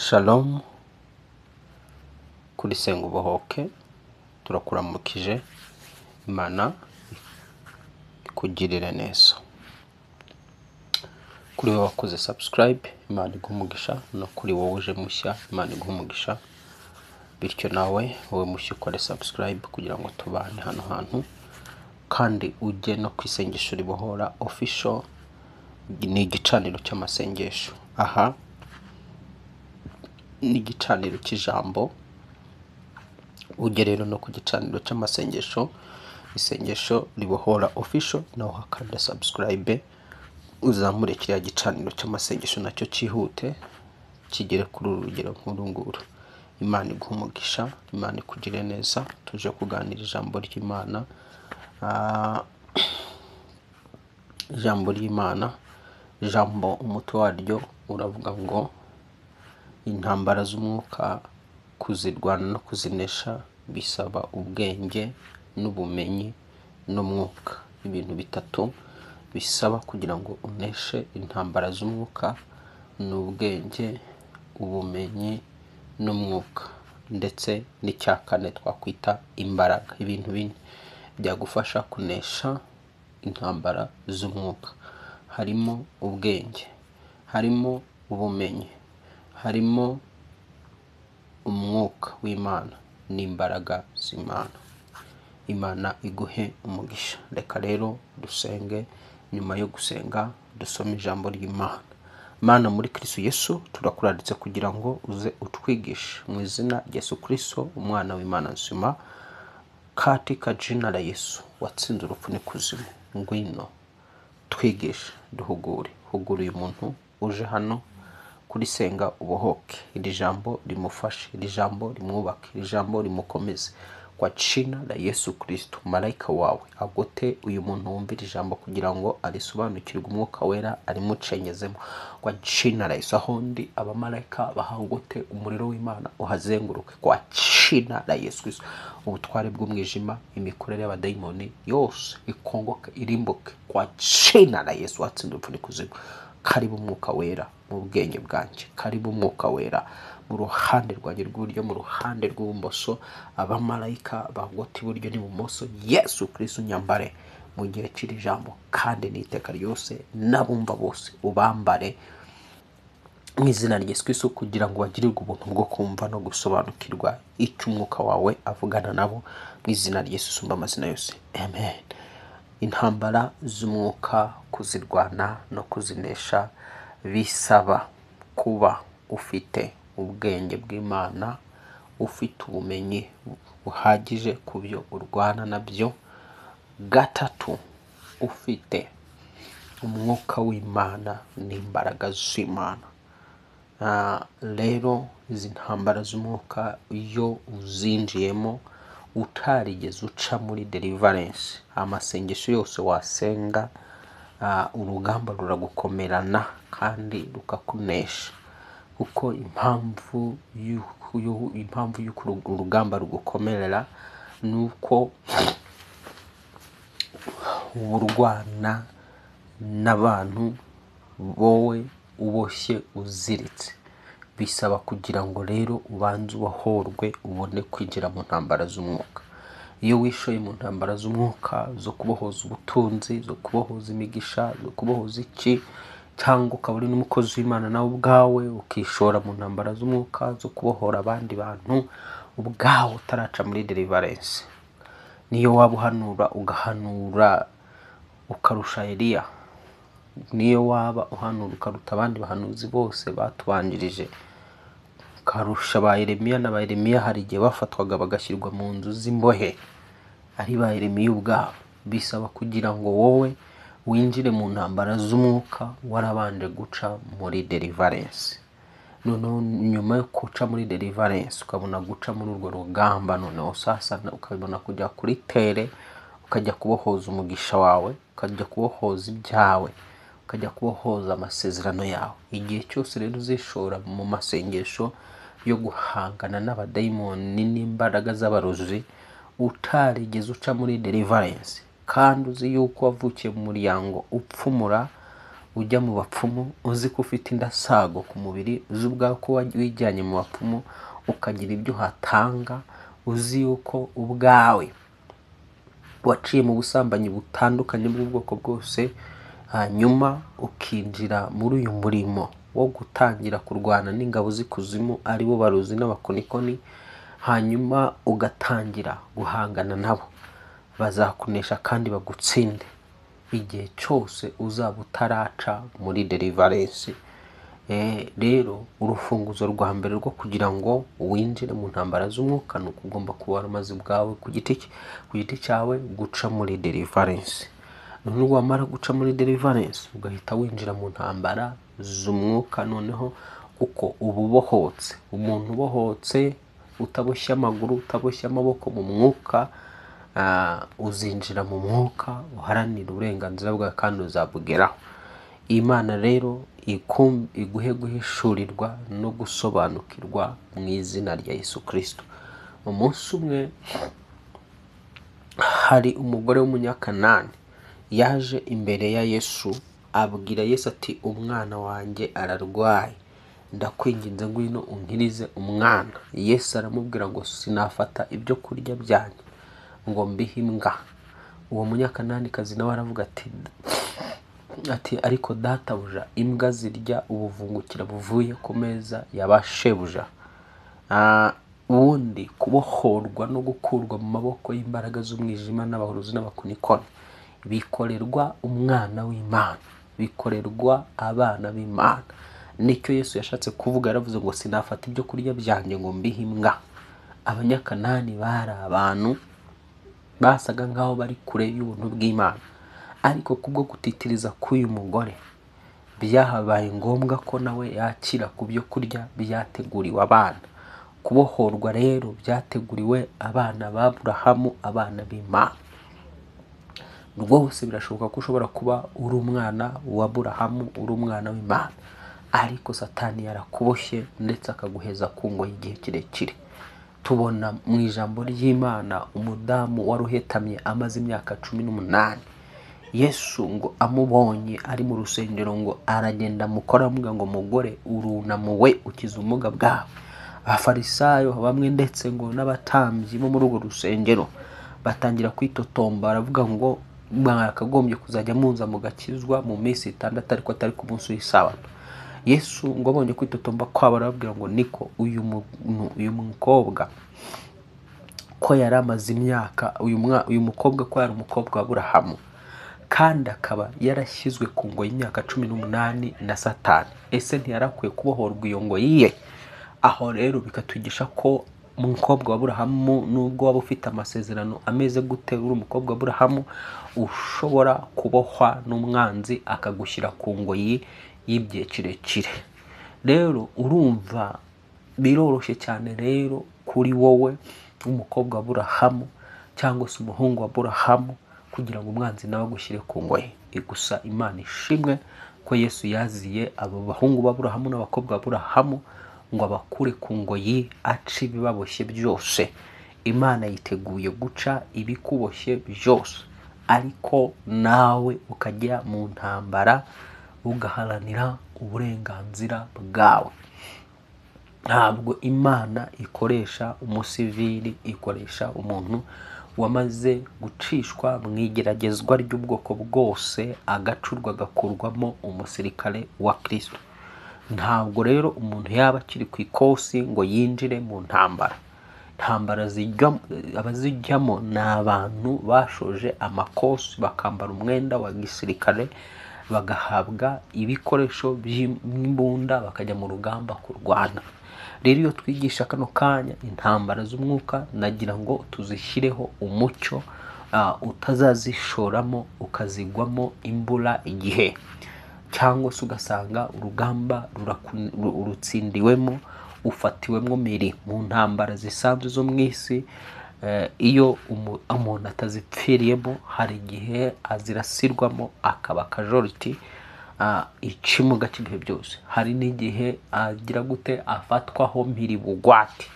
Shalom kuri senga ubohoke turakuramukije Imana ikugirire neza. Kuri wowe wakoze subscribe Imana iguhe umugisha, no kuri wowe uje mushya Imana iguhe umugisha, bityo nawe wowe mushya ukore subscribe kugira ngo tubane hano hantu, kandi ujye no kwisengesho ribohora official. Ni igicaniro cy'amasengesho. Aha ni igicaniro cy'ijambo. Ujye rero no ku gicaniro cy'amasengesho, isengesho ribohora official, naho hakanda subscribe, uzamure kiriya gicaniro cy'amasengesho nacyo cyihute kigere kuri uru rugero nk'uru nguru. Imana iguhe umugisha, Imana ikugire neza. Tuje kuganira ijambo ry'Imana. Ijambo ry'Imana, ijambo umutwe waryo uravuga ngo intambara z'umwuka kuzirwana no kuzinesha bisaba ubwenge n'ubumenyi n'umwuka. Ibintu bitatu bisaba kugira ngo uneshe intambara z'umwuka: n'ubwenge, ubumenyi n'umwuka, ndetse n'icya kane twakwita imbaraga. Ibintu bine byagufasha kunesha intambara z'umwuka: harimo ubwenge, harimo ubumenyi, harimo umwuka w'Imana n'imbaraga z'Imana. Imana iguhe umugisha. Reka rero dusenge. Nyuma yo gusenga dusome ijambo ry'Imana. Mana, muri Kristo Yesu turakuraritse kugira ngo uze utwigishe mu izina rya Yesu Kristo, umwana w'Imana nzima, katika jina la Yesu watsinze urupfu n'ikuzimu. Ngwino twigishe, duhugure. Hugura uyu muntu uje hano kuri senga ubohoke. Iri jambo rimufashe, iri jambo rimwubake, iri jambo rimukomeze. Kwa jina la Yesu Kristo, malaika wawe agote uyu muntu wumvira ijambo kugira ngo arisobanukirwe, umwuka wera arimucenyezemo. Kwa jina la Yesu, ahondi abamalayika bahagote umuriro w'Imana uhazenguruke. Kwa jina la Yesu Kristo, ubutware bw'umwijima, imikorere y'abadayimoni yose ikongoke, irimbuke. Kwa jina la Yesu watsinze urupfu n'ikuzimu. Karibu umwuka wera mu bwenge bwanjye, karibu umwuka wera mu ruhande rwanjye rw'iburyo, mu ruhande rw'ibumoso, abamalayika bagote iburyo n'ibumoso. Yesu Kristo nyambare mu gihe cy'iri jambo, kandi n'iteka ryose n'abumva bose ubambare mu izina rya Yesu Kristo, kugira ngo bagirirwe ubuntu bwo kumva no gusobanukirwa icyo umwuka wawe avugana nabo, mu izina rya Yesu usumba amazina yose, amen. Intambara z'umwuka kuzirwana no kuzinesha bisaba kuba ufite ubwenge bw'Imana, ufite ubumenyi buhagije ku byo urwana nabyo. Gatatu, ufite umwuka w'Imana n'imbaraga z'Imana. Rero izi ntambara z'umwuka iyo uzinjiyemo utarigeze uca muri deliverance, amasengesho yose wasenga, urugamba ruragukomerana kandi rukakunesha. Kuko impamvu y'uko urugamba rugukomerera nuko urwana n'abantu wowe uboshye uziritse. Bisaba kugira ngo rero ubanze ubohorwe ubone kwinjira mu ntambara z'umwuka. Iyo wishoye mu ntambara z'umwuka zo kubohoza ubutunzi, zo kubohoza imigisha, zo kubohoza iki, cyangwa ukaba uri n'umukozi w'Imana nawe ubwawe ukishora mu ntambara z'umwuka zo kubohora abandi bantu, ubwawe utaraca muri deliverance, niyo waba uhanura ugahanura ukarusha Eliya, niyo waba uhanura ukaruta abandi bahanuzi bose batubanjirije, ukarusha ba Yeremiya na ba Yeremiya hari igihe bafatwaga bagashyirwa mu nzu z'imbohe ari ba Yeremiya ubwabo. Bisaba kugira ngo wowe winjire mu ntambara z'umwuka warabanje guca muri deliverance. Noneho nyuma yo guca muri deliverance ukabona guca muri urwo rugamba, noneho sasa ukabona kujya kuri tere, ukajya kubohoza umugisha wawe, ukajya kubohoza ibyawe, ukajya kubohoza amasezerano yawe. Igihe cyose rero uzishora mu masengesho yo guhangana n'abadayimoni n'imbaraga z'abarozi utarigeze uca muri deliverance, kandi uzi yuko wavukiye mu muryango upfumura, ujya mu bapfumu uzi ko ufite indasago ku mubiri, uzi ubwawe ko wijyanye mu bapfumu ukagira ibyo uhatanga, uzi yuko ubwawe waciye mu busambanyi butandukanye bw'ubwoko bwose, hanyuma ukinjira muri uyu murimo wo gutangira kurwana n'ingabo z'ikuzimu aribo baruzi n'abakonikoni, hanyuma ugatangira guhangana nabo. Bazakunesha kandi bagutsinde igihe cyose uzaba utaraca muri deliverance. Rero urufunguzo rwa mbere rwo kugira ngo winjire mu ntambara z'umwuka ni ugomba kuba waramaze ubwawe ku giti cyawe guca muri deliverance. None wamara guca muri deliverance ugahita winjira mu ntambara z'umwuka noneho, kuko ubu bohotse. Umuntu ubohotse utaboshye amaguru, utaboshye amaboko mu mwuka, uzinjira mu mwuka uharanira uburenganzira bwawe kandi uzabugeraho. Imana rero iguhe guhishurirwa no gusobanukirwa mu izina rya Yesu Kristo. Umunsi umwe hari umugore w'umunyakanani yaje imbere ya Yesu, abwira Yesu ati umwana wanjye ararwaye, ndakwinginze ngwino unkirize umwana. Yesu aramubwira ngo sinafata ibyo kurya byanjye ngo mbihe imbwa. Uwo munyakananikazi nawe aravuga ati ariko databuja, imbwa zirya ubuvungukira buvuye ku meza y'abashebuja. Ubundi kubohorwa no gukurwa mu maboko y'imbaraga z'umwijima n'abahuruzi n'abakonikoni bikorerwa umwana w'Imana, bikorerwa abana b'Imana. Nicyo Yesu yashatse kuvuga, yaravuze ngo sinafata ibyo kurya byanjye ngo mbihe imbwa. Abanyakanani bari abantu basaga nkaho bari kure y'ubuntu bw'Imana, ariko kubwo gutitiriza k'uyu mugore byahabaye ngombwa ko nawe yakira ku byo kurya byateguriwe abana. Kubohorwa rero byateguriwe abana b'Aburahamu, abana b'Imana. Rwose birashoboka ko ushobora kuba uri umwana wa Aburahamu, uri umwana w'Imana, ariko Satani yarakuboshye ndetse akaguheza ku ngoyi igihe kirekire. Tubona mu ijambo ry'Imana umudamu wari uhetamye amaze imyaka 18. Yesu ngo amubonye ari mu rusengero ngo aragenda mukora amuga ngo mugore urunamuwe ukiza ubumuga bwawe. Abafarisayo bamwe ndetse ngo n'abatambyi bo muri urwo rusengero batangira kwitotomba, baravuga ngo mwakagombye kuzajya munza mugakizwa mu minsi 6 ariko atari ku munsi w'isabato. Yesu ngo abonye kwitotomba kwabo arababwira ngo niko uyu mukobwa ko yari amaze imyaka, uyu mukobwa ko yari umukobwa wa Aburahamu kandi akaba yarashyizwe ku ngoyi y'imyaka 18 na Satani, ese ntiyarakwiye kubohorwa iyo ngoyi ye? Aho rero bikatwigisha ko umukobwa wa Aburahamu nubwo waba ufite amasezerano ameze gute, uri umukobwa wa Aburahamu ushobora kubohwa n'umwanzi akagushyira ku ngoyi y'igihe kirekire. Rero urumva biroroshye cyane rero kuri wowe umukobwa wa Aburahamu cyangwa se umuhungu wa Aburahamu kugira ngo umwanzi nawe agushyire ku ngoyi. Gusa Imana ishimwe ko Yesu yaziye abo bahungu b'Aburahamu n'abakobwa b'Aburahamu ngo abakure ku ngoyi aci bibaboshye byose. Imana yiteguye guca ibikuboshye byose, ariko nawe ukajya mu ntambara ugaharanira uburenganzira bwawe. Ntabwo Imana ikoresha umusivili, ikoresha umuntu wamaze gucishwa mu igeragezwa ry'ubwoko bwose agacurwa agakurwamo umusirikare wa Kristo. Ntabwo rero umuntu yaba akiri ku ikosi ngo yinjire mu ntambara. Ntambara abazijyamo ni abantu bashoje amakosi bakambara umwenda wa gisirikare, bagahabwa ibikoresho by'imbunda bakajya mu rugamba kurwana. Rero iyo twigisha kano kanya intambara z'umwuka, nagira ngo tuzishyireho umucyo, utazazishoramo ukazigwamo imbura igihe, cyangwa se ugasanga urugamba urutsindiwemo ufatiwemo miri. Mu ntambara zisanzwe zo mu isi, iyo umuntu atazipfiriyemo hari igihe azirasirwamo akaba casualty, ikimuga cy'ibihe byose. Hari n'igihe agira gute afatwaho mpiri bugwate,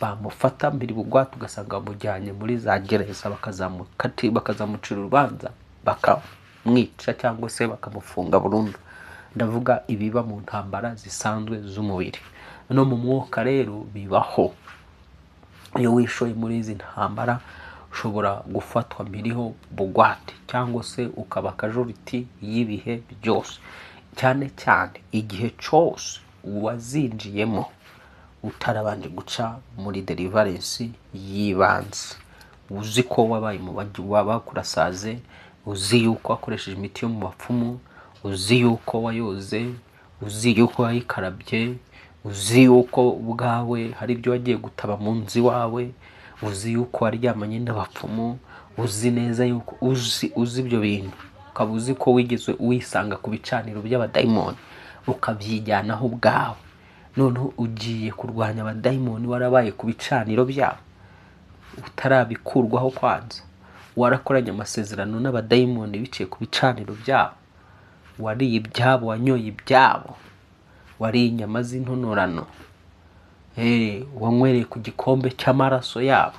bamufata mpiri bugwate ugasanga bamujyanye muri za gereza bakazamucira urubanza bakamwica cyangwa se bakamufunga burundu. Ndavuga ibiba mu ntambara zisanzwe z'umubiri. No mu mwuka rero bibaho. Iyo wishoye muri izi ntambara ushobora gufatwa mbiriho bugwate cyangwa se ukaba akajuriti y'ibihe byose, cyane cyane igihe cyose wazinjiyemo utarabanje guca muri deliverance y'ibanze. Uzi ko wabaye mu bakurasaze, uzi yuko wakoresheje imiti yo mu bapfumu, uzi yuko wayoze, uzi yuko wayikarabye, uzi yuko ubwawe hari ibyo wagiye gutaba mu nzu iwawe, uzi yuko waryamanye n'abapfumu, uzi neza yuko uzi ibyo bintu, ukaba uzi ko wigeze wisanga ku bicaniro by'abadayimoni ukabyijyanaho ubwawe. Noneho ugiye kurwanya abadayimoni warabaye ku bicaniro byabo utarabikurwaho kwanza, warakoranye amasezerano n'abadayimoni biciye ku bicaniro byabo, wariye ibyabo, wanyoye ibyabo, wariye inyama z'intonorano, wanywereye ku gikombe cy'amaraso yabo,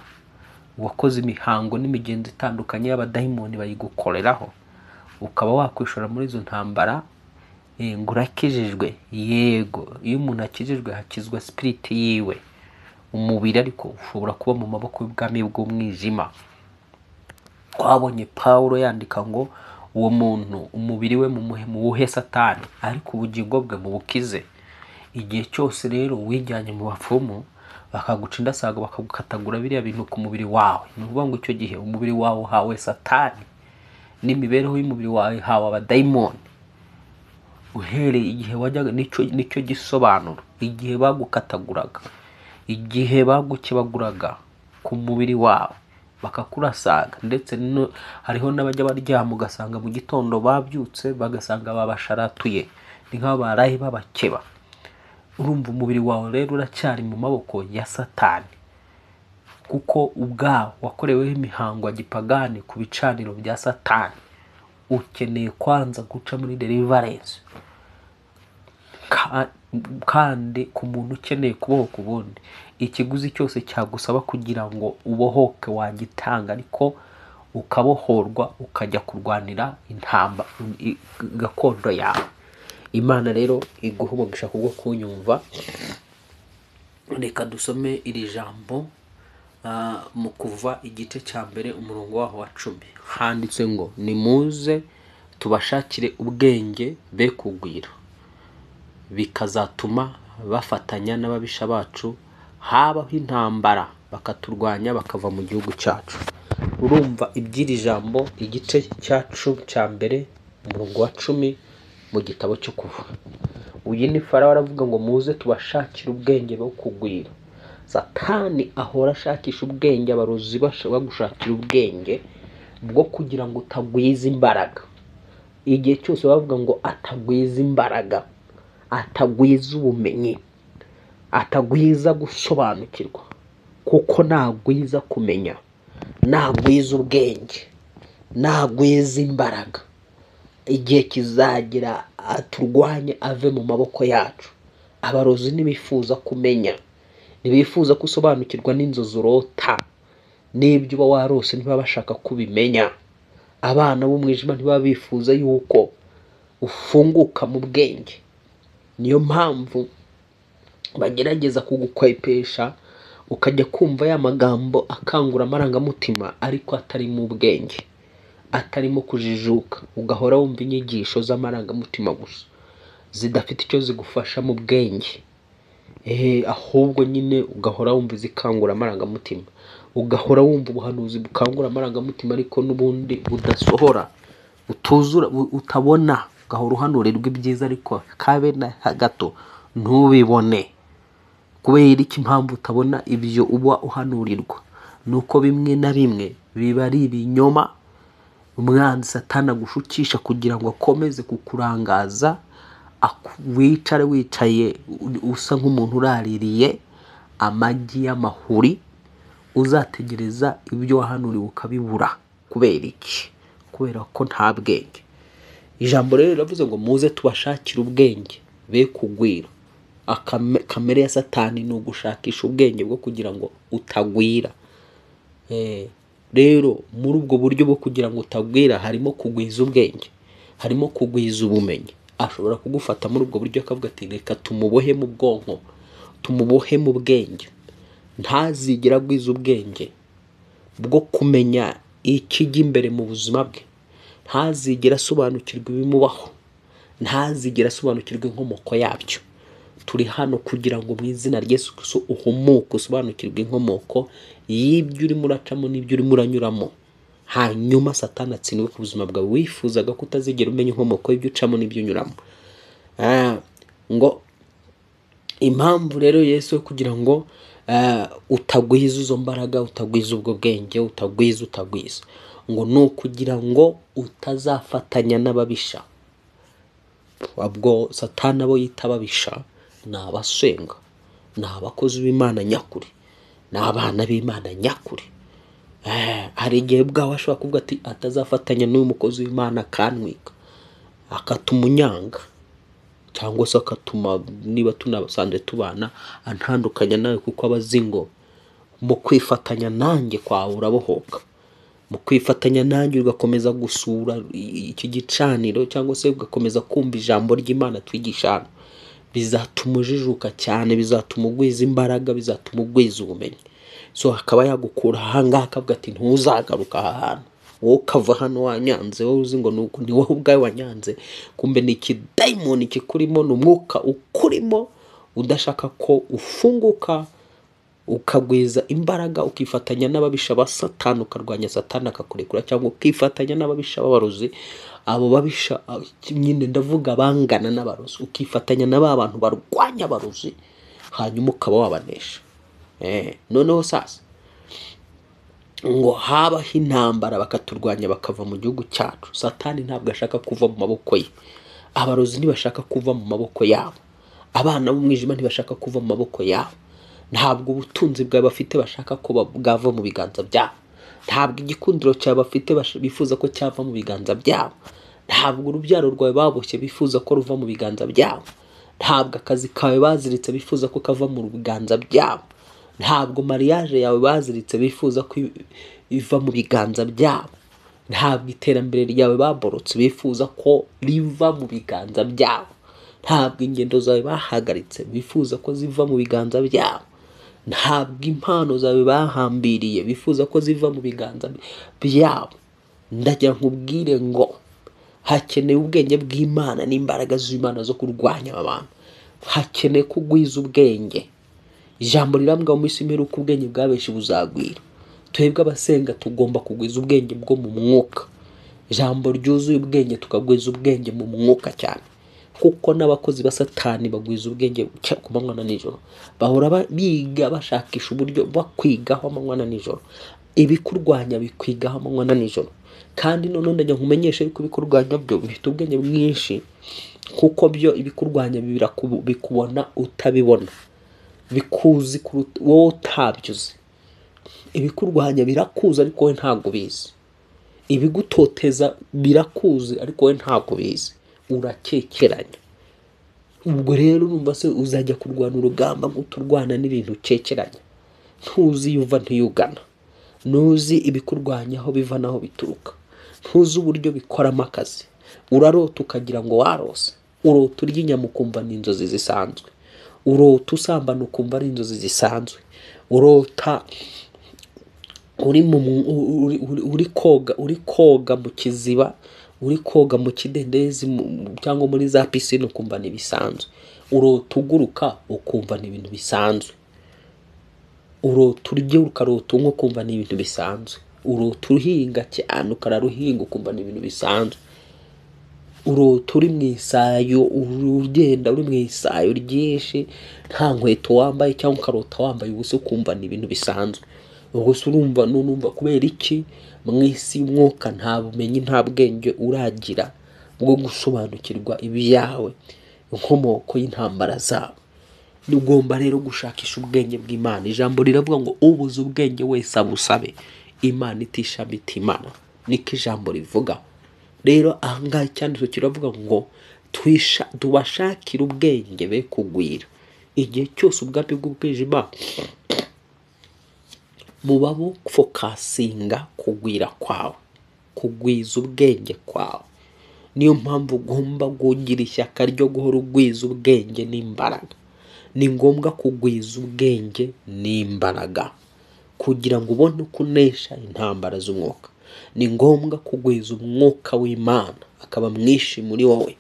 wakoze imihango n'imigenzo itandukanye y'abadayimoni bayigukoreraho, ukaba wakwishora muri izo ntambara. Ngo urakijijwe. Yego, iyo umuntu akijijwe hakizwa spirit yiwe, umubiri ariko ushobora kuba mu maboko y'ubwami bw'umwijima. Twabonye Pawulo yandika ngo uwo muntu umubiri we muwuhe Satani, ariko ubugingo bwe mubukize. Igihe cyose rero wijyanye mu bapfumu bakaguca indasago bakagukatagura biriya bintu ku mubiri wawe, ni ukuvuga ngo icyo gihe umubiri wawe uhawe Satani n'imibereho y'umubiri wawe hawe abadayimoni. Uhereye igihe wajyaga, nicyo gisobanuro, igihe bagukataguraga, igihe bagukebaguraga ku mubiri wawe bakakurasaga, ndetse hariho n'abajya baryama ugasanga mu gitondo babyutse bagasanga babasharatuye, ni nk'aho baraye babakeba. Urumva umubiri wawe rero uracyari mu maboko ya Satani, kuko ubwawe wakoreweho imihango ya gipagani ku bicaniro bya Satani. Ukeneye kwanza guca muri deliverance, kandi ku muntu ukeneye kubohoka ubundi ikiguzi cyose cyagusaba kugira ngo ubohoke wagitanga, ariko ukabohorwa ukajya kurwanira intamba gakondo yawe. Imana rero iguha umugisha kubwo kunyumva. Reka dusome iri jambo mu Kuva igice cya mbere umurongo waho wa 10. Handitse ngo nimuze tubashakire ubwenge be kugwira, bikazatuma bafatanya n'ababisha bacu habaho intambara bakaturwanya bakava mu gihugu cyacu. Urumva iby'iri jambo igice cya mbere umurongo wa 10 mu gitabo cyo Kuva. Uyu ni Farawo aravuga ngo muze tubashakire ubwenge bwo kugwira. Satani ahora ashakisha ubwenge, abarozi bagushakira ubwenge bwo kugira ngo utagwiza imbaraga. Igihe cyose bavuga ngo atagwiza imbaraga, atagwiza ubumenyi, atagwiza gusobanukirwa, kuko nagwiza kumenya, nagwiza ubwenge, nagwiza imbaraga, igihe kizagira aturwanye ave mu maboko yacu. Abarozi ntibifuza kumenya, ntibifuza gusobanukirwa n'inzozi urota, n'ibyo uba warose ntibaba bashaka kubimenya. Abana b'umwijima ntibaba bifuza yuko ufunguka mu bwenge. Niyo mpamvu bagerageza kugukwepesha ukajya kumva ya magambo akangura amarangamutima, ariko atari mu bwenge, atarimo kujijuka. Ugahora wumva inyigisho z'amarangamutima gusa zidafite icyo zigufasha mu bwenge. Ahubwo nyine ugahora wumva zikangura amarangamutima, ugahora wumva ubuhanuzi bukangura amarangamutima, ariko n'ubundi budasohora, utuzura, utabona. Ugahora uhanurirwa ibyiza ariko kabe na gato ntubibone. Kubera iki impamvu utabona ibyo uba uhanurirwa? Nuko bimwe na bimwe biba ari ibinyoma umwanzi Satani agushukisha kugira ngo akomeze kukurangaza, wicaye usa nk'umuntu uraririye amagi y'amahuri, uzategereza ibyo wahanuriwe ukabibura. Kubera iki? Kubera ko nta bwenge. Ijambo rero riravuze ngo muze tubashakire ubwenge be kugwira. Kamere ya Satani ni ugushakisha ubwenge bwo kugira ngo utagwira. rero muri ubwo buryo bwo kugira ngo utagwira harimo kugwiza ubwenge, harimo kugwiza ubumenyi. Ashobora kugufata muri ubwo buryo akavuga ati reka tumubohe mu bwonko, tumubohe mu bwenge, ntazigera agwiza ubwenge bwo kumenya ikijya imbere mu buzima bwe, ntazigera asobanukirwa ibimubaho, ntazigera asobanukirwa inkomoko yabyo. Turi hano kugira ngo mu izina rya Yesu Kristo uhumuke, usobanukirwe inkomoko y'ibyo urimo uracamo n'ibyo urimo uranyuramo, hanyuma Satani atsindwe ku buzima bwawe wifuzaga ko utazigera umenya inkomoko y'ibyo ucamo n'ibyo unyuramo. Ngo impamvu rero Yesu kugira ngo utagwiza izo mbaraga, utagwiza ubwo bwenge, utagwiza ngo ni ukugira ngo utazafatanya n'ababisha. Ubwo Satani abo yita ababisha ni abasenga, ni abakozi b'Imana nyakuri, ni abana b'Imana nyakuri. Hari igihe bwawe ashobora kuvuga ati atazafatanya n'uyu mukozi w'Imana akantwika, akatuma unyanga, cyangwa se akatuma niba tunabasanze tubana antandukanya nawe, kuko abazi ngo mu kwifatanya nanjye kwawe urabohoka, mu kwifatanya nanjye ugakomeza gusura iki gicaniro cyangwa se ugakomeza kumva ijambo ry'Imana twigisha hano, bizatuma ujijuka cyane, bizatuma ugwiza imbaraga, bizatuma ugwiza ubumenyi. So akaba yagukura ahangaha akavuga ati ntuzagaruka aha hantu, wowe ukava hano wanyanze, wowe uzi ngo ni wowe ubwawe wanyanze, kumbe ni ikidayimoni kikurimo, ni umwuka ukurimo udashaka ko ufunguka ukagwiza imbaraga, ukifatanya n'ababisha ba Satani, ukarwanya Satani akakurekura, cyangwa ukifatanya n'ababisha b'abarozi. Abo babisha nyine ndavuga bangana n'abarozi, ukifatanya na ba bantu barwanya abarozi, hanyuma ukaba wabanesha. Noneho sasa ngo habaho intambara bakaturwanya bakava mu gihugu cyacu. Satani ntabwo ashaka kuva mu maboko ye, abarozi ntibashaka kuva mu maboko yabo, abana b'umwijima ntibashaka kuva mu maboko yabo, ntabwo ubutunzi bwawe bafite bashaka ko bwava mu biganza byabo, ntabwo igikundiro cyawe bafite bifuza ko cyava mu biganza byabo, ntabwo urubyaro rwawe baboshye bifuza ko ruva mu biganza byabo, ntabwo akazi kawe baziritse bifuza ko kava mu biganza byabo, ntabwo mariage yawe baziritse bifuza ko iva mu biganza byabo, ntabwo iterambere ryawe baborotse bifuza ko riva mu biganza byabo, ntabwo ingendo zawe bahagaritse bifuza ko ziva mu biganza byabo, ntabwo impano zawe bahambiriye bifuza ko ziva mu biganza byabo. Ndagira nkubwire ngo hakeneye ubwenge bw'Imana n'imbaraga z'Imana zo kurwanya abantu, hakeneye kugwiza ubwenge. Ijambo rirambwa mu isi imperuka ubwenge bwa benshi buzagwira. Twebwe abasenga tugomba kugwiza ubwenge bwo mu mwuka, ijambo ryuzuye ubwenge tukagwiza ubwenge mu mwuka cyane, kuko n'abakozi ba Satani bagwiza ubwenge ku manywa na nijoro, bahora biga bashakisha uburyo bakwigaho amanywa na nijoro, ibikurwanya bikwigaho amanywa na nijoro. Kandi none ndajya nkumenyesha yuko ibikurwanya byo bifite ubwenge bwinshi, kuko byo ibikurwanya bikubona utabibona, bikuzi wowe utabyuze. Ibikurwanya birakuzi ariko we ntabwo bizi, ibigutoteza birakuzi ariko we ntabwo bizi, urakekeranya. Ubwo rero numva se uzajya kurwana urugamba nk'uturwana n'ibintu ukekeranya, ntuzi yuva ntiyugana, ntuzi ibikurwanya aho biva naho bituruka, ntuzi uburyo bikoramo akazi. Urarota ukagira ngo warose, urota urya inyama ukumva ni inzozi zisanzwe, urota usambana ukumva ari inzozi zisanzwe, urota uri koga mu kiziba, uri koga mu kidendezi cyangwa muri za pisine ukumva ni bisanzwe, urota uguruka ukumva ni ibintu bisanzwe, urota urya ukarota unywa ukumva ni ibintu bisanzwe, urota uhinga cyane ukararuhinga ukumva ni ibintu bisanzwe, urota uri mu isayo, ugenda uri mu isayo ryinshi nta nkweto wambaye, cyangwa ukarota wambaye ubusa ukumva ni ibintu bisanzwe. Ubwo se urumva kubera iki mu isi y'umwuka nta bumenyi nta bwenge uragira bwo gusobanukirwa ibyawe, inkomoko y'intambara zabo. Ugomba rero gushakisha ubwenge bw'Imana. Ijambo riravuga ngo ubuze ubwenge wese abusabe, Imana itisha Imana, niko ijambo rivuga. Rero ahangaha icyanditswe kiravuga ngo tubashakire ubwenge be kugwira. Igihe cyose ubwami bw'ubwijima muba fokasinga kugwira kwawe, kugwiza ubwenge kwawe. Niyo mpamvu ugomba kugira ishyaka ryo guhora ugwiza ubwenge n'imbaraga. Ni ngombwa kugwiza ubwenge n'imbaraga kugira ngo ubone uko unesha intambara z'umwuka. Ni ngombwa kugwiza umwuka w'Imana akaba mwinshi muri wowe.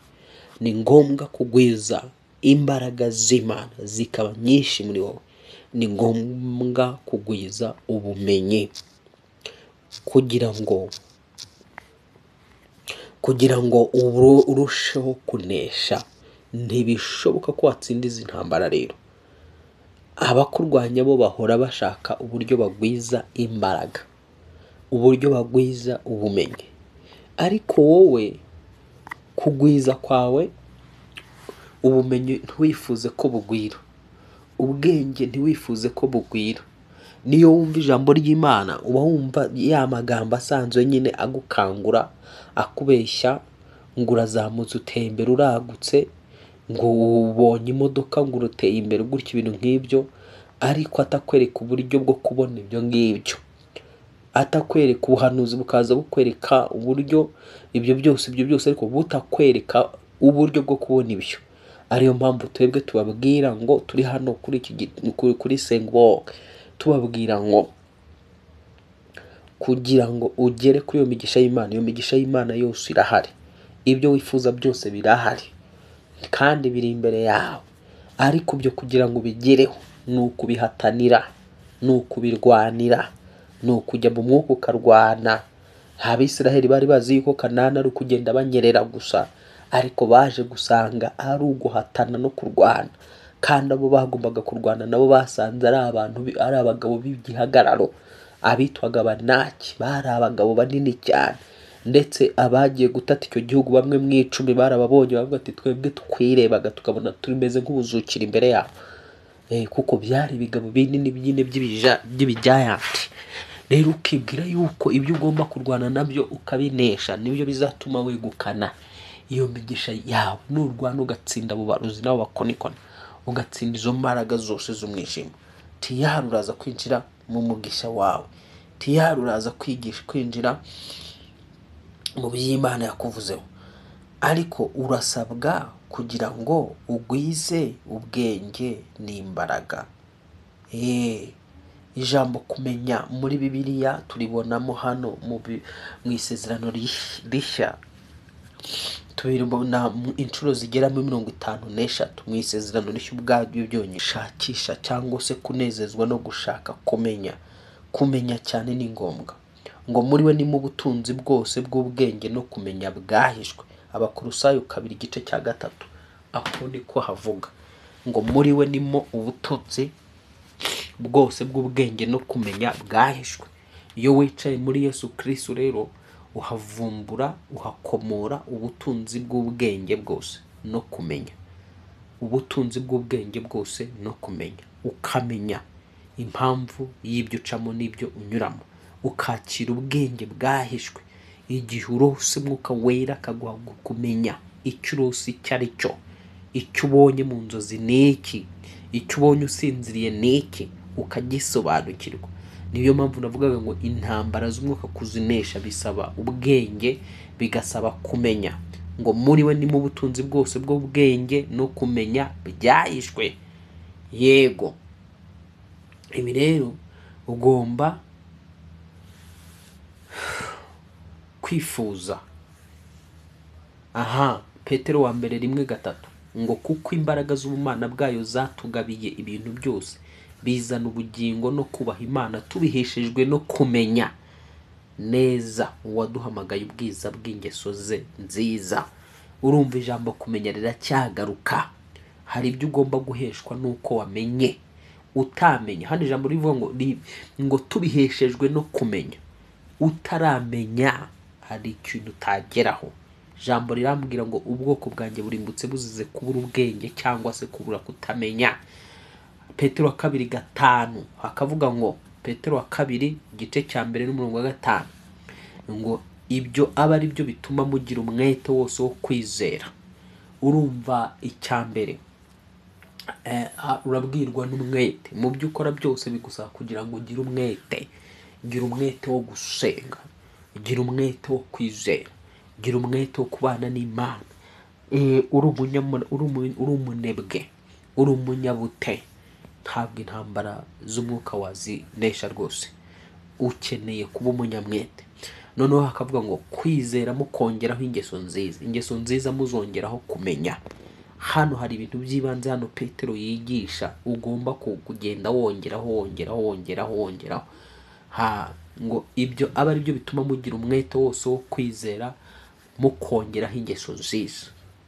Ni ngombwa kugwiza imbaraga z'Imana zikaba nyinshi muri wowe. Ni ngombwa kugwiza ubumenyi kugira ngo urusheho kunesha. Ntibishoboka ko watsinda izi ntambara rero. Abakurwanya bo bahora bashaka uburyo bagwiza imbaraga, uburyo bagwiza ubumenyi, ariko wowe kugwiza kwawe ubumenyi ntiwifuze ko bugwira, ubwenge ntiwifuze ko bugwira. Niyo wumva ijambo ry'Imana uba wumva ya magambo asanzwe nyine agukangura, akubeshya ngo urazamutse uteye imbere uragutse, ngo ubonye imodoka ngo uruteye imbere gutya, ibintu nk'ibyo, ariko atakwereka uburyo bwo kubona ibyo ngibyo, atakwereka ubuhanuzi bukaza bukwereka uburyo ibyo byose ariko butakwereka uburyo bwo kubona ibyo. Ariyo mpamvu twebwe tubabwira ngo turi hano kuri Sengwok, tubabwira ngo kugira ngo ugere kuri iyo migisha y'Imana, iyo migisha y'Imana yose irahari, ibyo wifuza byose birahari kandi biri imbere yawe, ariko byo kugira ngo ubigereho ni ukubihatanira, ni ukubirwanira, ni ukujya mu mwuka ukarwana. Abisiraheli bari bazi yuko Kanani ari ukugenda banyerera gusa, ariko baje gusanga ari uguhatana no kurwana, kandi abo bagombaga kurwana nabo basanze ari abagabo b'igihagararo, abitwaga Abanaki. Bari abagabo banini cyane, ndetse abagiye gutata icyo gihugu bamwe mu 10 barababonye, bavuga ati twebwe tukwirebaga tukabona turimeze nk'ubuzukira imbere yabo, kuko byari ibigabo binini by'ibijayanti. Rero ukibwira yuko ibyo ugomba kurwana nabyo ukabinesha nibyo bizatuma wegukana iyo migisha yawe. Nurwana ugatsinda abo barozi nabo bakonikona, ugatsinda izo mbaraga zose z'umwijima, tiyari uraza kwinjira mu mugisha wawe, tiyari uraza kwinjira mu by'Imana yakuvuzeho. Ariko urasabwa kugira ngo ugwize ubwenge n'imbaraga. Ijambo kumenya muri Bibiliya turibonamo hano mu isezerano rishya, tubibona inshuro zigera muri 53 mu isezerano rishya ubwabyo byonyine. Shakisha cyangwa se kunezezwa no gushaka kumenya cyane ni ngombwa. Ngo muri we ni mu butunzi bwose bw'ubwenge no kumenya bwahishwe. Abakolosayo 2:3 aho niko havuga ngo muri we nimo ubutunzi bwose bw'ubwenge no kumenya bwahishwe. Iyo wicaye muri Yesu Kristo rero uhavumbura, uhakomora ubutunzi bw'ubwenge bwose no kumenya, ubutunzi bw'ubwenge bwose no kumenya, ukamenya impamvu y'ibyo ucamo n'ibyo unyuramo, ukakira ubwenge bwahishwe. Igihe urose Mwuka Wera akaguha kumenya icyo urose icyo ari cyo, icyo ubonye mu nzozi n'iki, icyo ubonye usinziriye n'iki, ukagisobanukirwa. Niyo mpamvu navugaga ngo intambara z'umwuka kuzinesha bisaba ubwenge, bigasaba kumenya. Ngo muri we ni mu butunzi bwose bw'ubwenge no kumenya byahishwe. Yego, ibi rero ugomba kwifuza. Petero 1:3 ngo kuko imbaraga z'ubumana bwayo zatugabiye ibintu byose bizana ubugingo no kubaha Imana tubiheshejwe no kumenya neza uwaduhamagaye ubwiza bw'ingeso ze nziza. Urumva ijambo kumenya riracyagaruka. Hari ibyo ugomba guheshwa nuko wamenye. Utamenya, hano ijambo rivuga ngo tubiheshejwe no kumenya. Utaramenya hari ikintu utageraho. Ijambo rirambwira ngo ubwoko bwanjye burimbutse buzize kubura ubwenge cyangwa se kubura kutamenya. Petero 2:5 hakavuga ngo, Petero 2:1 ngo ibyo aba ari byo bituma mugira umwete wose wo kwizera. Urumva icyambere urabwirwa n'umwete. Mu byo ukora byose bigusaba kugira ngo ugire umwete. Gira umwete wo gusenga, gira umwete wo kwizera, gira umwete wo kubana n'Imana. Uri umunebwe, uri umunyabute, ntabwo intambara z'umwuka wazinesha rwose. Ukeneye kuba umunyamwete. Noneho hakavuga ngo kwizera mukongeraho ingeso nziza, ingeso nziza muzongeraho kumenya. Hano hari ibintu by'ibanze hano Petero yigisha ugomba kugenda wongeraho. Ngo ibyo aba ari byo bituma mugira umwete wose wo kwizera mukongeraho ingeso nziza.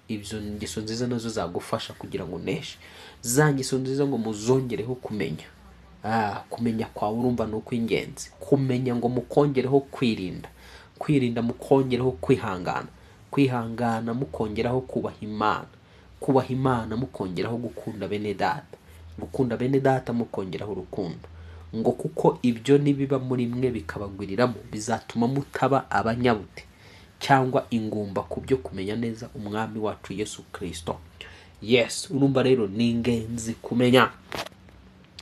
Ibyo ingeso nziza nazo zagufasha kugira ngo uneshe. Za ngeso nziza ngo muzongereho kumenya. Kumenya kwawe urumva ni ukw'ingenzi. Kumenya ngo mukongereho kwirinda, kwirinda mukongereho kwihangana, kwihangana mukongeraho kubaha Imana, kubaha Imana mukongeraho gukunda bene data, gukunda bene data mukongeraho urukundo. Ngo kuko ibyo nibiba muri mwe bikabagwiriramo bizatuma mutaba abanyabute cyangwa ingumba ku byo kumenya neza umwami wacu Yesu Kristo. Yes, urumva rero ni ingenzi kumenya.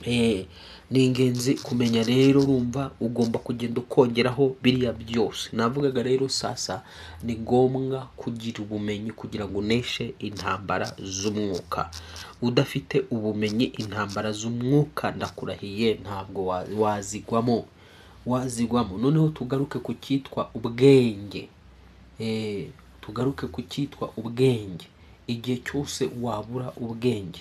Ni ingenzi kumenya rero. Urumva ugomba kugenda ukongeraho biriya byose navugaga. Rero sasa ni ngombwa kugira ubumenyi kugira ngo uneshe intambara z'umwuka. Udafite ubumenyi intambara z'umwuka ndakurahiye ntabwo wazigwamo. Noneho tugaruke ku cyitwa ubwenge. Tugaruke ku cyitwa ubwenge. Igihe cyose wabura ubwenge,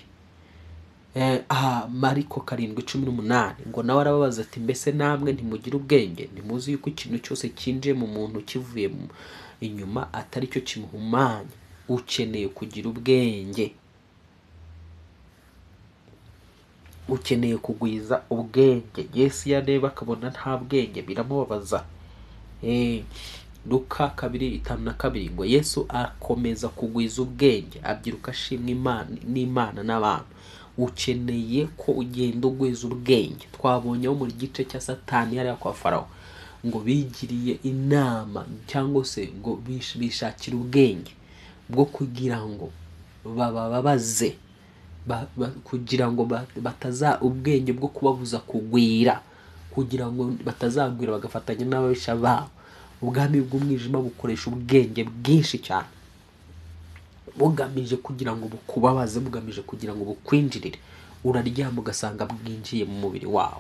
Mariko 7:18 ngo nawe arababaza ati mbese namwe ntimugira ubwenge? Ntimuzi yuko ikintu cyose kinjiye mu muntu kivuye inyuma atari cyo kimuhumanya? Ukeneye kugira ubwenge, ukeneye kugwiza ubwenge. Yesu yareba akabona nta bwenge biramubabaza. Luka 2:5-2 ngo Yesu akomeza kugwiza ubwenge abyiruka ashimwa n'Imana n'abantu. Ukeneye ko ugenda ugwiza ubwenge. Twabonyeho muri gice cya Satani yari kwa Farawo ngo bigiriye inama cyangwa se ngo bishakira ubwenge bwo kugira ngo bababaze, kugira ngo ubwenge bwo kubabuza kugwira, kugira ngo batazagwira bagafatanya n'ababisha babo. Ubwami bw'umwijima bukoresha ubwenge bwinshi cyane bugamije kugira ngo bukubabaze, bugamije kugira ngo bukwinjirire. Uraryama ugasanga bwinjiye mu mubiri wawe.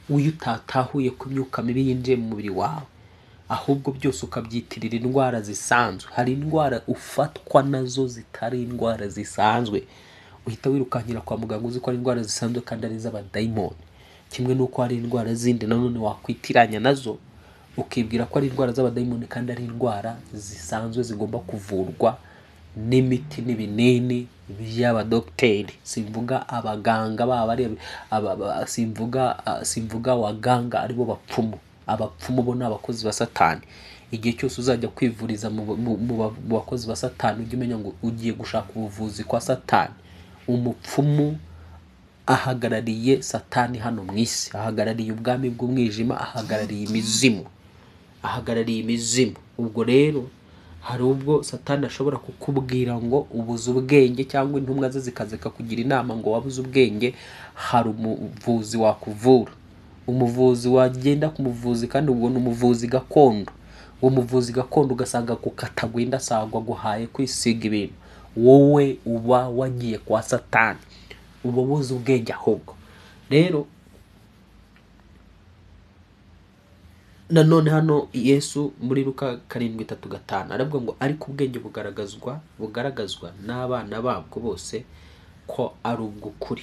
Uyu utatahuye ko imyuka mibi yinjiye mu mubiri wawe, ahubwo byose ukabyitirira indwara zisanzwe. Hari indwara ufatwa nazo zitari indwara zisanzwe, uhita wirukankira kwa muganga uzi ko ari indwara zisanzwe kandi ari iz'abadayimoni. Kimwe nuko hari indwara zindi nanone wakwitiranya nazo ukibwira ko ari indwara z'abadayimoni kandi ari indwara zisanzwe zigomba kuvurwa n'imiti n'ibinini by'abadokiteri. Simvuga abaganga simvuga abaganga aribo bapfumu. Abapfumu bo ni abakozi ba Satani. Igihe cyose uzajya kwivuriza mu bakozi ba Satani ujye umenya ngo ugiye gushaka ubuvuzi kwa Satani. Umupfumu ahagarariye Satani hano mu isi, ahagarariye ubwami bw'umwijima, ahagarariye imizimu. Ubwo rero hari ubwo Satani ashobora kukubwira ngo ubuze ubwenge, cyangwa intumwa ze zikaza kugira inama ngo wabuze ubwenge. Hari umuvuzi wakuvura, umuvuzi wagenda ku muvuzi kandi ubwo ni umuvuzi gakondo. Uwo muvuzi gakondo ugasanga gukatagwinda sagwa guhaye kwisiga ibintu. Wowe uba wagiye kwa Satani, uba ubuze ubwenge ahubwo. Rero nanone hano Yesu muri Luka 7:3-5 aravuga ngo ariko ubwenge bugaragazwa n'abana babwo bose ko ari ubw'ukuri.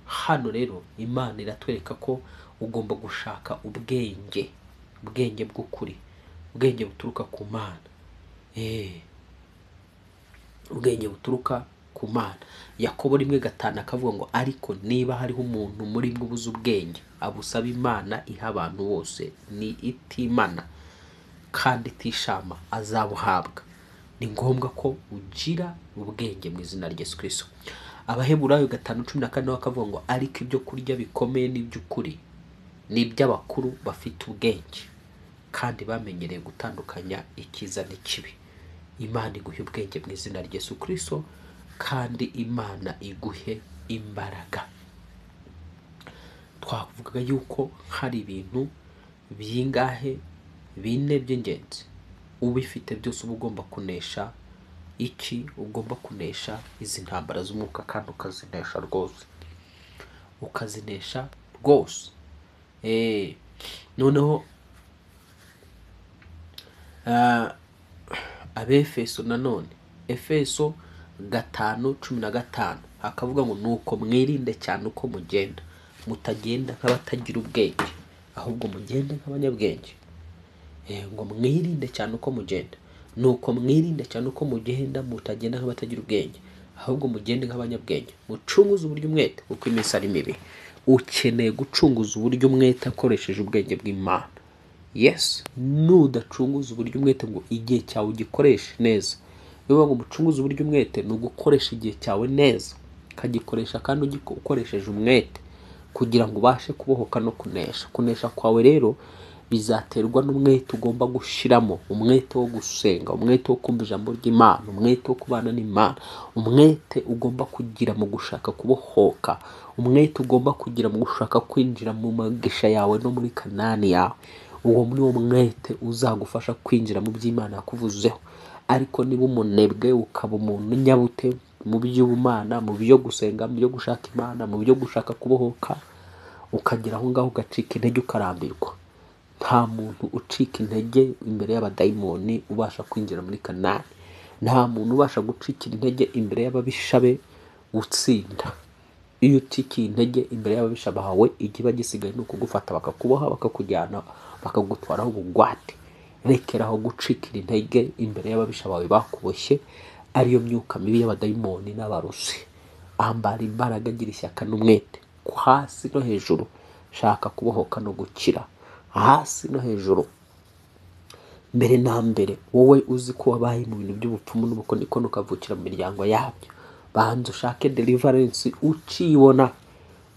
Hano rero Imana iratwereka ko ugomba gushaka ubwenge bw'ukuri, ubwenge buturuka ku Mana. Ubwenge buturuka ku Mana. Yakobo 1:5 akavuga ngo ariko niba hariho umuntu muri mwe ubuze ubwenge abusaba Imana iha abantu bose ni itimana kandi itishama azabuhabwa. Ni ngombwa ko ugira ubwenge mu izina rya Yesu Kristo. Abaheburayo 5:14 akavuga ngo ariko ibyo kurya bikomeye n'iby'ukuri ni iby'abakuru bafite ubwenge kandi bamenyereye gutandukanya icyiza n'ikibi. Imana iguhe ubwenge mu izina rya Yesu Kristo, kandi Imana iguhe imbaraga. Twavugaga yuko hari ibintu bingahe bine by'ingenzi ubifite byose uba ugomba kunesha iki, ugomba kunesha izi ntambara z'umwuka kandi ukazinesha rwose, ukazinesha rwose. Noneho Abefeso nanone, Efeso 5:15 hakavuga ngo nuko mwirinde cyane uko mugenda, mutagenda nk'abatagira ubwenge, ahubwo mugende nk'abanyabwenge. Ngo mwirinde cyane uko mugenda, nuko mwirinde cyane uko mugenda, mutagenda nk'abatagira ubwenge, ahubwo mugende nk'abanyabwenge, mucunguze uburyo umwete kuko iminsi ari mibi. Ukeneye gucunguza uburyo umwete akoresheje ubwenge bw'Imana. Yes, nudacunguza uburyo umwete ngo igihe cyawe ugikoreshe neza. Bivuga ngo mucunguze uburyo umwete ni ugukoresha igihe cyawe neza, ukagikoresha kandi ukoresheje umwete kugira ngo ubashe kubohoka no kunesha. Kunesha kwawe rero bizaterwa n'umwete ugomba gushiramo, umwete wo gusenga, umwete wo kumva ijambo ry'Imana, umwete wo kubana n'Imana, umwete ugomba kugira mu gushaka kubohoka, umwete ugomba kugira mu gushaka kwinjira mu magisha yawe no muri Kanani yawe. Uwo muri wo mwete uzagufasha kwinjira mu by'Imana yakuvuzeho. Ariko niba umunebwe ukaba umuntu nyabute mu by'Ubumana, mu byo gusenga, mu byo gushaka Imana, mu byo gushaka kubohoka, ukagira aho ngaho ugacika intege ukarambirwa, nta muntu ucika intege imbere y'abadayimoni ubasha kwinjira muri Kanani. Nta muntu ubasha gucikira intege imbere y'ababisha be utsinda. Iyo ucikiye intege imbere y'ababisha bawe, ikiba gisigaye ni ukugufata bakakuboha, bakakujyana, bakagutwaraho ubugwate. Rekeraho gucikira intege imbere y'ababisha bawe bakuboshye, ariyo myuka mibi y'abadayimoni n'abarusi. Ambara imbaraga, gira ishyaka n'umwete, hasi no hejuru. Shaka kubohoka no gukira, hasi no hejuru. Mbere na mbere wowe uzi ko wabaye mu bintu by'ubupfumu n'ubukonikoni ukavukira mu miryango yabyo, banza ushake deliverance ukibona.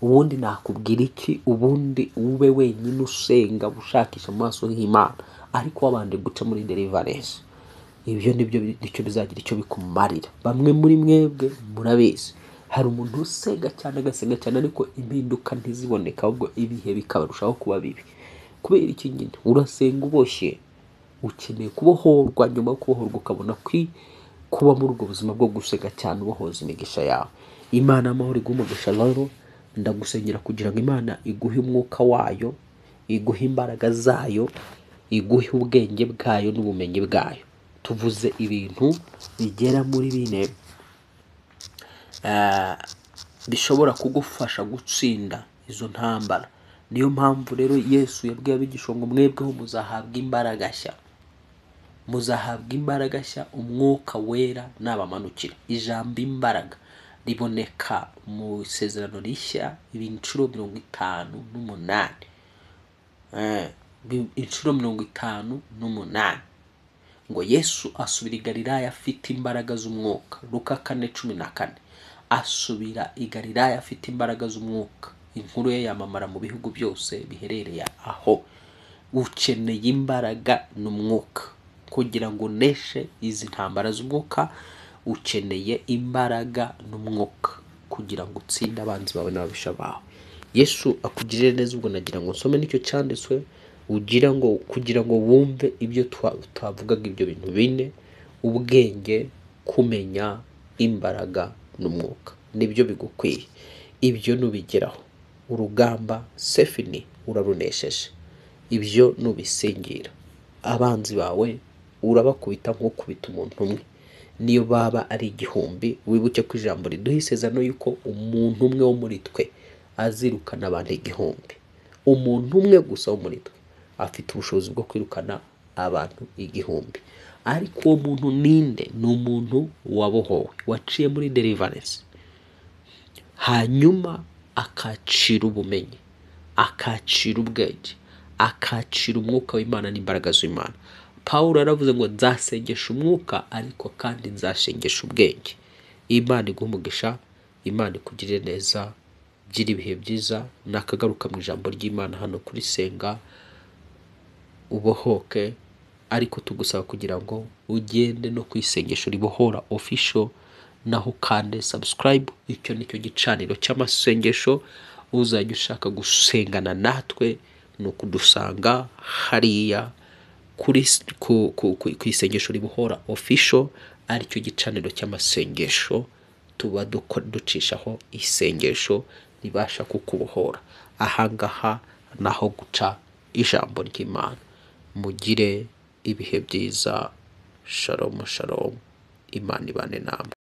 Ubundi nakubwira iki? Ubundi ube wenyine usenga ushakisha mu maso y'Imana, ariko wabanje guca muri deliverance. Ibyo nicyo bizagira icyo bikumarira. Bamwe muri mwebwe murabizi, hari umuntu usenga cyane agasenga cyane ariko impinduka ntiziboneka, ahubwo ibihe bikabarushaho kuba bibi. Kubera iki nyine? Urasenga uboshye, ukeneye kubohorwa. Nyuma yo kubohorwa ukabona kuba muri ubwo buzima bwo gusenga cyane ubohoza imigisha yawe. Imana amahoro iguhe umugisha. Rero ndagusengera kugira ngo Imana iguhe umwuka wayo, iguhe imbaraga zayo, iguhe ubwenge bwayo n'ubumenyi bwayo. Tuvuze ibintu bigera muri bine bishobora kugufasha gutsinda izo ntambara. Niyo mpamvu rero Yesu yabwiye abigishwa ngo mwebweho muzahabwa imbaraga nshya, muzahabwa imbaraga nshya umwuka wera nabamanukira. Ijambo imbaraga riboneka mu isezerano rishya inshuro 58, inshuro 58. Ngo Yesu asubira i Galilaya afite imbaraga z'umwuka. Luka 4:14. Asubira i Galilaya afite imbaraga z'umwuka. Inkuru ye yamamara mu bihugu byose biherereye aho. Ukeneye imbaraga n'umwuka kugira ngo uneshe izi ntambara z'umwuka. Ukeneye imbaraga n'umwuka kugira ngo utsinde abanzi bawe n'ababisha bawe. Yesu akugirire neza. Ubwo nagira ngo nsome nicyo cyanditswe kugira ngo wumve ibyo twavugaga, ibyo bintu bine: ubwenge, kumenya, imbaraga n'umwuka. Nibyo bigukwiye. Ibyo nubigeraho, urugamba sefini urarunesheje. Ibyo nubisingira, abanzi bawe urabakubita nk'ukubita umuntu umwe. Niyo baba ari 1000, wibuke ko ijambo riduha isezerano yuko umuntu umwe wo muri twe azirukana abantu 1000. Umuntu umwe gusa wo muri twe afite ubushobozi bwo kwirukana abantu 1000. Ariko uwo muntu ninde? Ni umuntu wabohowe, waciye muri deliverance, hanyuma akacira ubumenyi, akacira ubwenge, akacira umwuka w'Imana n'imbaraga z'Imana. Pawulo aravuze ngo nzasengesha umwuka ariko kandi nzashengesha ubwenge. Imana iguhe umugisha, Imana ikugirire neza. Gira ibihe byiza. Nakagaruka mu ijambo ry'Imana hano kuri Senga ubohoke, ariko tugusaba kugira ngo ugende no kwisengesho ribohora official naho ukande subscribe. Icyo nicyo gicaniro cy'amasengesho. Uzajya ushaka gusengana natwe ni ukudusanga hariya ku isengesho ribohora official, aricyo gicaniro cy'amasengesho tuba ducishaho isengesho ribasha kukubohora. Ahangaha naho guca ijambo ry'Imana. Mugire ibihe byiza. Shalom shalom. Imana ibane namwe.